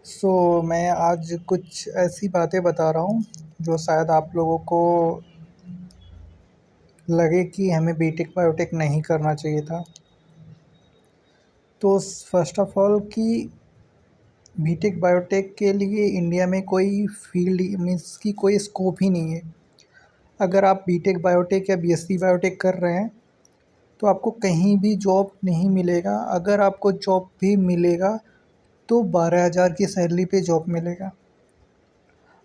मैं आज कुछ ऐसी बातें बता रहा हूँ जो शायद आप लोगों को लगे कि हमें बीटेक बायोटेक नहीं करना चाहिए था। तो फर्स्ट ऑफ ऑल कि बीटेक बायोटेक के लिए इंडिया में कोई फील्ड मीन्स की कोई स्कोप ही नहीं है। अगर आप बीटेक बायोटेक या बीएससी बायोटेक कर रहे हैं तो आपको कहीं भी जॉब नहीं मिलेगा। अगर आपको जॉब भी मिलेगा तो 12,000 की सैलरी पे जॉब मिलेगा।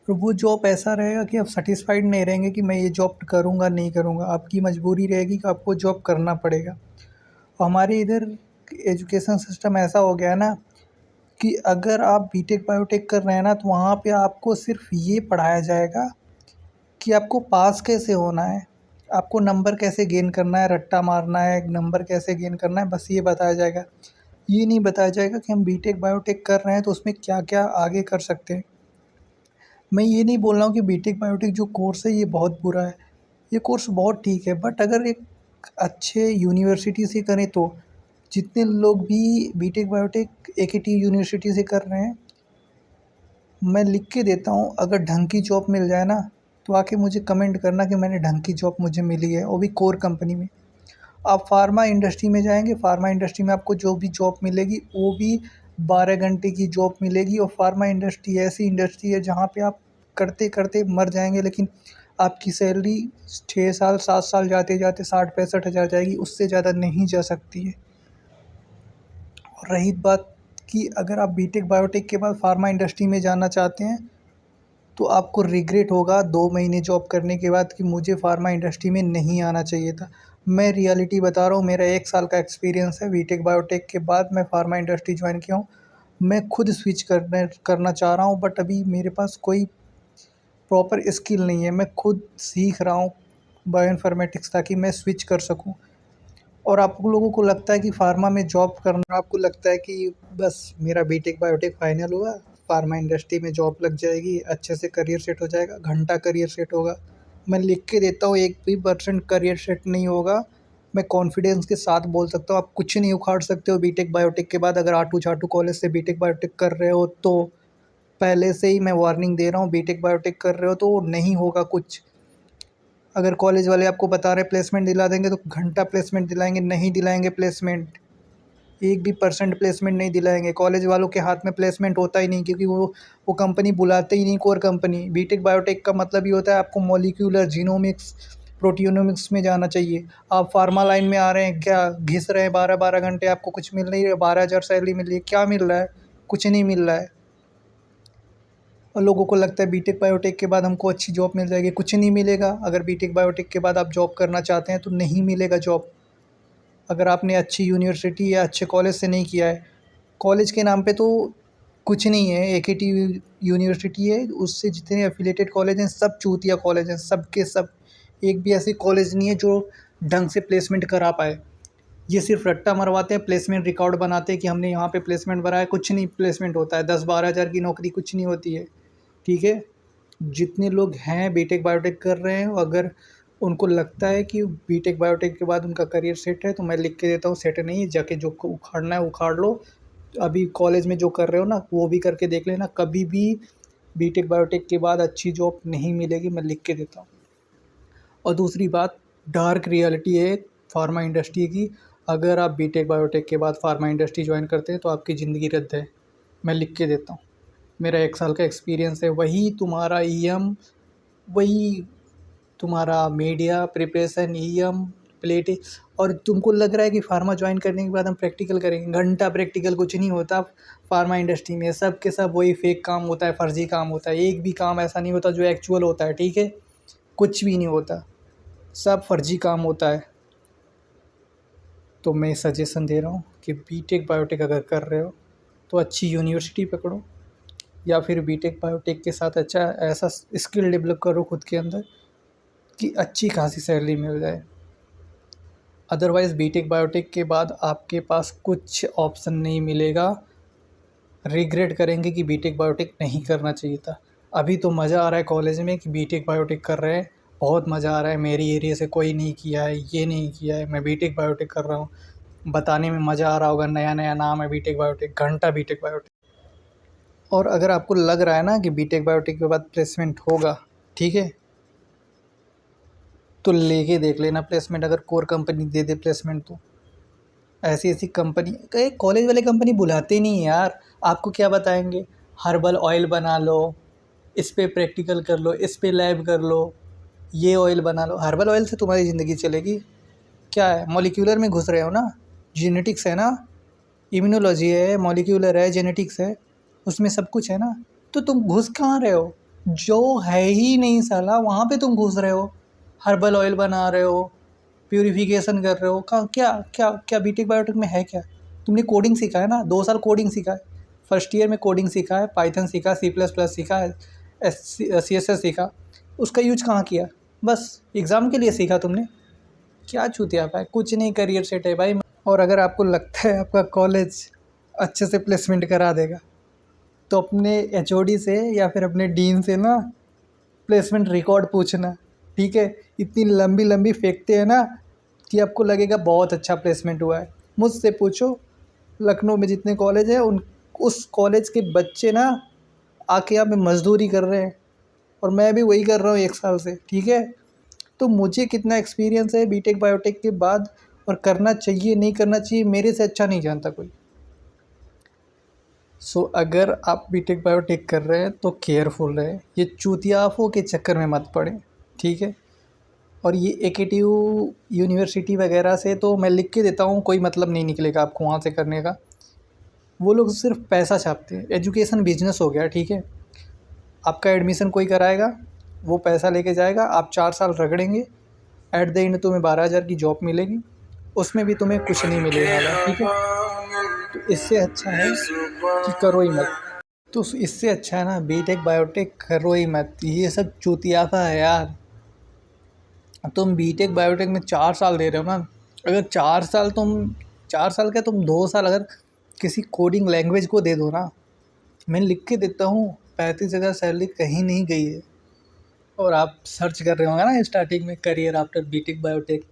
और वो जॉब ऐसा रहेगा कि आप सेटिस्फाइड नहीं रहेंगे कि मैं ये जॉब करूँगा नहीं करूँगा, आपकी मजबूरी रहेगी कि आपको जॉब करना पड़ेगा। और हमारे इधर एजुकेशन सिस्टम ऐसा हो गया है ना कि अगर आप बीटेक बायोटेक कर रहे हैं ना तो वहाँ पे आपको सिर्फ ये पढ़ाया जाएगा कि आपको पास कैसे होना है, आपको नंबर कैसे गेन करना है, रट्टा मारना है, नंबर कैसे गेन करना है, बस ये बताया जाएगा। ये नहीं बताया जाएगा कि हम बीटेक बायोटेक कर रहे हैं तो उसमें क्या क्या आगे कर सकते हैं। मैं ये नहीं बोल रहा हूँ कि बीटेक बायोटेक जो कोर्स है ये बहुत बुरा है, ये कोर्स बहुत ठीक है, बट अगर एक अच्छे यूनिवर्सिटी से करें तो जितने लोग भी बीटेक बायोटेक एकेटी यूनिवर्सिटी से कर रहे हैं, मैं लिख के देता हूँ, अगर ढंग की जॉब मिल जाए ना तो आके मुझे कमेंट करना कि मैंने ढंग की जॉब मुझे मिली है, वो भी कोर कंपनी में। आप फार्मा इंडस्ट्री में जाएंगे, फार्मा इंडस्ट्री में आपको जो भी जॉब मिलेगी वो भी 12 घंटे की जॉब मिलेगी। और फार्मा इंडस्ट्री ऐसी इंडस्ट्री है जहाँ पे आप करते करते मर जाएंगे, लेकिन आपकी सैलरी 6 साल 7 साल जाते जाते 60-65 हज़ार जाएगी, उससे ज़्यादा नहीं जा सकती है। और रही बात कि अगर आप बीटेक बायोटेक के बाद फार्मा इंडस्ट्री में जाना चाहते हैं तो आपको रिग्रेट होगा 2 महीने जॉब करने के बाद कि मुझे फार्मा इंडस्ट्री में नहीं आना चाहिए था। मैं रियलिटी बता रहा हूँ, मेरा 1 साल का एक्सपीरियंस है। बीटेक बायोटेक के बाद मैं फार्मा इंडस्ट्री ज्वाइन किया हूँ। मैं खुद स्विच करना चाह रहा हूँ, बट अभी मेरे पास कोई प्रॉपर स्किल नहीं है। मैं खुद सीख रहा हूँ बायोइन्फॉर्मेटिक्स ताकि मैं स्विच कर सकूँ। और आप लोगों को लगता है कि फार्मा में जॉब करना, आपको लगता है कि बस मेरा बीटेक बायोटेक फाइनल हुआ, फार्मा इंडस्ट्री में जॉब लग जाएगी, अच्छे से करियर सेट हो जाएगा, घंटा करियर सेट होगा। मैं लिख के देता हूँ, 1 भी % करियर सेट नहीं होगा। मैं कॉन्फिडेंस के साथ बोल सकता हूँ, आप कुछ नहीं उखाड़ सकते हो बीटेक बायोटेक के बाद। अगर आटू चाटू कॉलेज से बीटेक बायोटेक कर रहे हो तो पहले से ही मैं वार्निंग दे रहा हूँ, बीटेक बायोटेक कर रहे हो तो नहीं होगा कुछ। अगर कॉलेज वाले आपको बता रहे प्लेसमेंट दिला देंगे तो घंटा प्लेसमेंट दिलाएंगे, नहीं दिलाएंगे प्लेसमेंट। 1 भी % प्लेसमेंट नहीं दिलाएंगे। कॉलेज वालों के हाथ में प्लेसमेंट होता ही नहीं, क्योंकि वो कंपनी बुलाते ही नहीं कोर कंपनी। बीटेक बायोटेक का मतलब ये होता है आपको मॉलिक्यूलर जीनोमिक्स प्रोटियोमिक्स में जाना चाहिए। आप फार्मा लाइन में आ रहे हैं, क्या घिस रहे हैं 12-12 घंटे, आपको कुछ मिल नहीं रहा। 12,000 सैलरी मिल रही है, क्या मिल रहा है? कुछ नहीं मिल रहा है। और लोगों को लगता है बीटेक बायोटेक के बाद हमको अच्छी जॉब मिल जाएगी, कुछ नहीं मिलेगा। अगर बीटेक बायोटेक के बाद आप जॉब करना चाहते हैं तो नहीं मिलेगा जॉब, अगर आपने अच्छी यूनिवर्सिटी या अच्छे कॉलेज से नहीं किया है। कॉलेज के नाम पे तो कुछ नहीं है, एकेटी यूनिवर्सिटी है, उससे जितने एफिलेटेड कॉलेज हैं सब चूतिया कॉलेज हैं, सब के सब। एक भी ऐसी कॉलेज नहीं है जो ढंग से प्लेसमेंट करा पाए। ये सिर्फ रट्टा मरवाते हैं, प्लेसमेंट रिकॉर्ड बनाते हैं कि हमने यहाँ पे प्लेसमेंट भरा है, कुछ नहीं प्लेसमेंट होता है। 10-12 हज़ार की नौकरी कुछ नहीं होती है, ठीक है। जितने लोग हैं बीटेक बायोटेक कर रहे हैं, अगर उनको लगता है कि बीटेक बायोटेक के बाद उनका करियर सेट है तो मैं लिख के देता हूँ, सेट नहीं है, जाके जो उखाड़ना है उखाड़ लो। अभी कॉलेज में जो कर रहे हो ना वो भी करके देख लेना, कभी भी बीटेक बायोटेक के बाद अच्छी जॉब नहीं मिलेगी, मैं लिख के देता हूँ। और दूसरी बात, डार्क रियलिटी है फार्मा इंडस्ट्री की। अगर आप बीटेक बायोटेक के बाद फार्मा इंडस्ट्री ज्वाइन करते हैं तो आपकी ज़िंदगी रद्द है, मैं लिख के देता हूँ। मेरा 1 साल का एक्सपीरियंस है। वही तुम्हारा ईएम, वही तुम्हारा मीडिया प्रिपरेशन, ईएम प्लेट। और तुमको लग रहा है कि फार्मा ज्वाइन करने के बाद हम प्रैक्टिकल करेंगे, घंटा प्रैक्टिकल कुछ नहीं होता। फार्मा इंडस्ट्री में सब के सब वही फेक काम होता है, फर्जी काम होता है। एक भी काम ऐसा नहीं होता जो एक्चुअल होता है, ठीक है। कुछ भी नहीं होता, सब फर्जी काम होता है। तो मैं सजेशन दे रहा हूँ कि बीटेक बायोटेक अगर कर रहे हो तो अच्छी यूनिवर्सिटी पकड़ो, या फिर बीटेक बायोटेक के साथ अच्छा ऐसा स्किल डेवलप करो खुद के अंदर कि अच्छी खासी सैलरी मिल जाए। अदरवाइज़ बीटेक बायोटेक के बाद आपके पास कुछ ऑप्शन नहीं मिलेगा। रिग्रेट करेंगे कि बीटेक बायोटेक नहीं करना चाहिए था। अभी तो मज़ा आ रहा है कॉलेज में कि बीटेक बायोटेक कर रहे हैं, बहुत मज़ा आ रहा है, मेरी एरिया से कोई नहीं किया है, ये नहीं किया है, मैं बीटेक बायोटेक कर रहा हूँ। बताने में मज़ा आ रहा होगा, नया नया नाम है बीटेक बायोटेक, घंटा बीटेक बायोटेक। और अगर आपको लग रहा है ना कि बीटेक बायोटेक के बाद प्लेसमेंट होगा, ठीक है, तो लेके देख लेना प्लेसमेंट। अगर कोर कंपनी दे दे प्लेसमेंट तो ऐसी ऐसी कंपनी, कई कॉलेज वाले कंपनी बुलाते नहीं यार। आपको क्या बताएंगे, हर्बल ऑयल बना लो, इस पे प्रैक्टिकल कर लो, इस पे लैब कर लो, ये ऑयल बना लो। हर्बल ऑयल से तुम्हारी ज़िंदगी चलेगी? क्या है, मॉलिक्यूलर में घुस रहे हो ना, जेनेटिक्स है ना, इम्यूनोलॉजी है, मॉलिक्यूलर है, जेनेटिक्स है, उसमें सब कुछ है ना। तो तुम घुस कहाँ रहे हो, जो है ही नहीं साला वहाँ पे तुम घुस रहे हो। हर्बल ऑयल बना रहे हो, प्यूरिफिकेशन कर रहे हो, कहाँ क्या क्या क्या बीटेक बायोटेक में है क्या? तुमने कोडिंग सीखा है ना, 2 साल कोडिंग सीखा है, फर्स्ट ईयर में कोडिंग सीखा है, पाइथन सीखा, C++ सीखा है, CSS सीखा, उसका यूज कहाँ किया? बस एग्ज़ाम के लिए सीखा तुमने। क्या चूतिया पाए, कुछ नहीं करियर सेट है भाई। और अगर आपको लगता है आपका कॉलेज अच्छे से प्लेसमेंट करा देगा, तो अपने HOD से या फिर अपने डीन से ना प्लेसमेंट रिकॉर्ड पूछना, ठीक है? इतनी लंबी लंबी फेंकते हैं ना कि आपको लगेगा बहुत अच्छा प्लेसमेंट हुआ है। मुझसे पूछो, लखनऊ में जितने कॉलेज हैं उन उस कॉलेज के बच्चे ना आके यहाँ पे मज़दूरी कर रहे हैं, और मैं भी वही कर रहा हूँ 1 साल से, ठीक है? तो मुझे कितना एक्सपीरियंस है बीटेक बायोटेक के बाद, और करना चाहिए नहीं करना चाहिए मेरे से अच्छा नहीं जानता कोई। सो अगर आप बीटेक बायोटेक कर रहे हैं तो केयरफुल रहें, ये चूतियाफों के चक्कर में मत पड़ें, ठीक है? और ये AKTU यूनिवर्सिटी वगैरह से तो मैं लिख के देता हूँ, कोई मतलब नहीं निकलेगा आपको वहाँ से करने का। वो लोग सिर्फ पैसा छापते हैं, एजुकेशन बिजनेस हो गया, ठीक है? आपका एडमिशन कोई कराएगा, वो पैसा लेके जाएगा, आप 4 साल रगड़ेंगे, एट द एंड तुम्हें 12,000 की जॉब मिलेगी, उसमें भी तुम्हें कुछ नहीं मिलेने वाला, ठीक है? तो इससे अच्छा है कि करो ही मत। तो इससे अच्छा है ना, बीटेक बायोटेक करो ही मत, ये सब चूतियापा है यार। तुम बीटेक बायोटेक में 4 साल दे रहे हो ना, अगर 4 साल तुम, 4 साल क्या, तुम 2 साल अगर किसी कोडिंग लैंग्वेज को दे दो ना, मैं लिख के देता हूँ 35,000 सैलरी कहीं नहीं गई है। और आप सर्च कर रहे होंगे ना स्टार्टिंग में, करियर आफ्टर बीटेक बायोटेक,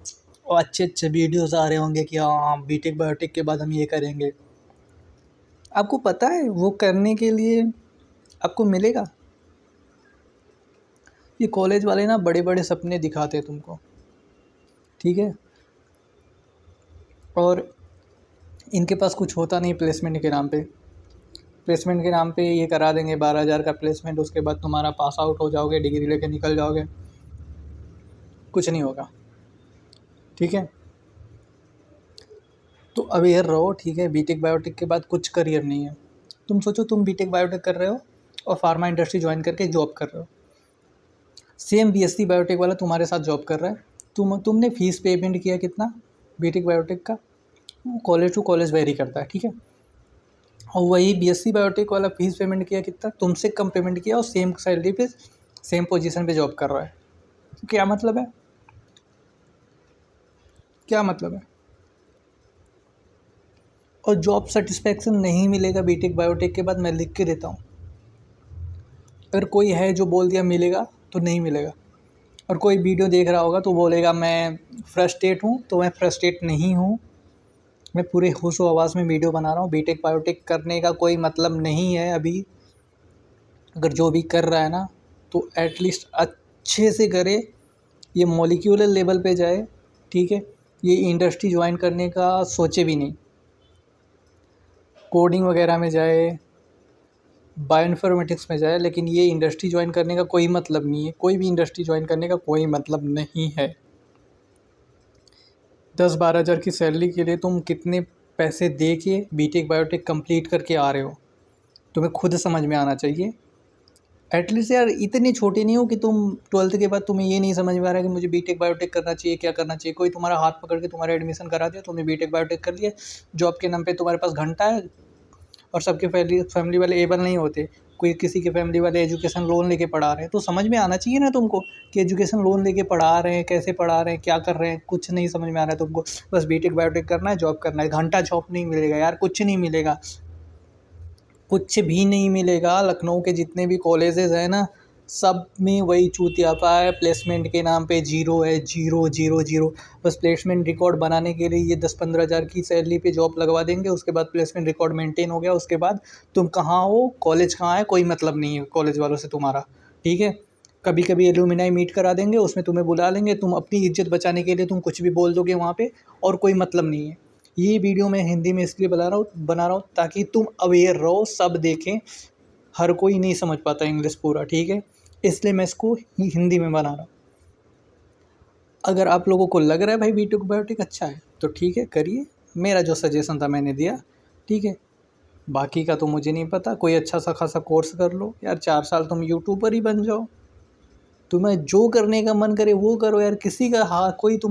और अच्छे अच्छे वीडियोस आ रहे होंगे कि हाँ बीटेक बायोटेक के बाद हम ये करेंगे। आपको पता है वो करने के लिए आपको मिलेगा? ये कॉलेज वाले ना बड़े बड़े सपने दिखाते हैं तुमको, ठीक है? और इनके पास कुछ होता नहीं प्लेसमेंट के नाम पे। प्लेसमेंट के नाम पे ये करा देंगे 12,000 का प्लेसमेंट, उसके बाद तुम्हारा पास आउट हो जाओगे, डिग्री लेके निकल जाओगे, कुछ नहीं होगा, ठीक है? तो अवेयर रहो, ठीक है? बीटेक बायोटेक के बाद कुछ करियर नहीं है। तुम सोचो, तुम बीटेक बायोटेक कर रहे हो और फार्मा इंडस्ट्री ज्वाइन करके जॉब कर रहे हो, सेम BSc बायोटेक वाला तुम्हारे साथ जॉब कर रहा है, तुमने फ़ीस पेमेंट किया कितना बीटेक बायोटेक का? कॉलेज टू कॉलेज वेरी करता है, ठीक है? और वही BSc बायोटेक वाला फ़ीस पेमेंट किया कितना? तुमसे कम पेमेंट किया, और सेम सैलरी पे सेम पोजीशन पे जॉब कर रहा है। तो क्या मतलब है, क्या मतलब है? और जॉब सेटिस्फेक्शन नहीं मिलेगा बीटेक बायोटेक के बाद, मैं लिख के देता हूँ। अगर कोई है जो बोल दिया मिलेगा, तो नहीं मिलेगा। और कोई वीडियो देख रहा होगा तो बोलेगा मैं फ्रस्ट्रेट हूँ, तो मैं फ्रस्ट्रेट नहीं हूँ, मैं पूरे होशो आवाज़ में वीडियो बना रहा हूँ। बीटेक बायोटेक करने का कोई मतलब नहीं है अभी। अगर जो भी कर रहा है ना, तो एटलीस्ट अच्छे से करे, ये मॉलिक्यूलर लेवल पे जाए, ठीक है? ये इंडस्ट्री ज्वाइन करने का सोचे भी नहीं, कोडिंग वगैरह में जाए, बायोइन्फॉर्मेटिक्स में जाए, लेकिन ये इंडस्ट्री ज्वाइन करने का कोई मतलब नहीं है। कोई भी इंडस्ट्री ज्वाइन करने का कोई मतलब नहीं है। 10-12 हज़ार की सैलरी के लिए तुम कितने पैसे दे के बीटेक बायोटेक कंप्लीट करके आ रहे हो, तुम्हें खुद समझ में आना चाहिए। एटलीस्ट यार इतनी छोटी नहीं हो कि तुम 12th के बाद तुम्हें ये नहीं समझ में आ रहा है कि मुझे बीटेक बायोटेक करना चाहिए, क्या करना चाहिए। कोई तुम्हारा हाथ पकड़ के तुम्हारा एडमिशन करा दिया, तुमने बीटेक बायोटेक कर लिया, जॉब के नाम पे तुम्हारे पास घंटा है। और सबके फैमिली वाले एबल नहीं होते, कोई किसी के फैमिली वाले एजुकेशन लोन लेके पढ़ा रहे हैं, तो समझ में आना चाहिए ना तुमको कि एजुकेशन लोन लेके पढ़ा रहे हैं, कैसे पढ़ा रहे हैं, क्या कर रहे हैं। कुछ नहीं समझ में आ रहा है तुमको, बस बीटेक बायोटेक करना है, जॉब करना है। घंटा जॉब नहीं मिलेगा यार, कुछ नहीं मिलेगा, कुछ भी नहीं मिलेगा। लखनऊ के जितने भी कॉलेजेस हैं ना, सब में वही चूतियापा है, प्लेसमेंट के नाम पे जीरो है, जीरो जीरो जीरो। बस प्लेसमेंट रिकॉर्ड बनाने के लिए ये 10-15 हज़ार की सैलरी पे जॉब लगवा देंगे, उसके बाद प्लेसमेंट रिकॉर्ड मेंटेन हो गया, उसके बाद तुम कहाँ हो, कॉलेज कहाँ है, कोई मतलब नहीं है कॉलेज वालों से तुम्हारा, ठीक है। कभी कभी एलुमिनाई मीट करा देंगे, उसमें तुम्हें बुला लेंगे, तुम अपनी इज्जत बचाने के लिए तुम कुछ भी बोल दोगे वहाँ पे, और कोई मतलब नहीं है। ये वीडियो मैं हिंदी में इसलिए बना रहा हूँ ताकि तुम अवेयर रहो, सब देखें। हर कोई नहीं समझ पाता इंग्लिश पूरा, ठीक है, इसलिए मैं इसको हिंदी में बना रहा हूँ। अगर आप लोगों को लग रहा है भाई बीटेक बायोटेक अच्छा है तो ठीक है, करिए। मेरा जो सजेशन था मैंने दिया, ठीक है। बाकी का तो मुझे नहीं पता, कोई अच्छा सा खासा कोर्स कर लो यार, 4 साल तुम यूट्यूबर ही बन जाओ। तुम्हें जो करने का मन करे वो करो यार, किसी का हाँ कोई तुम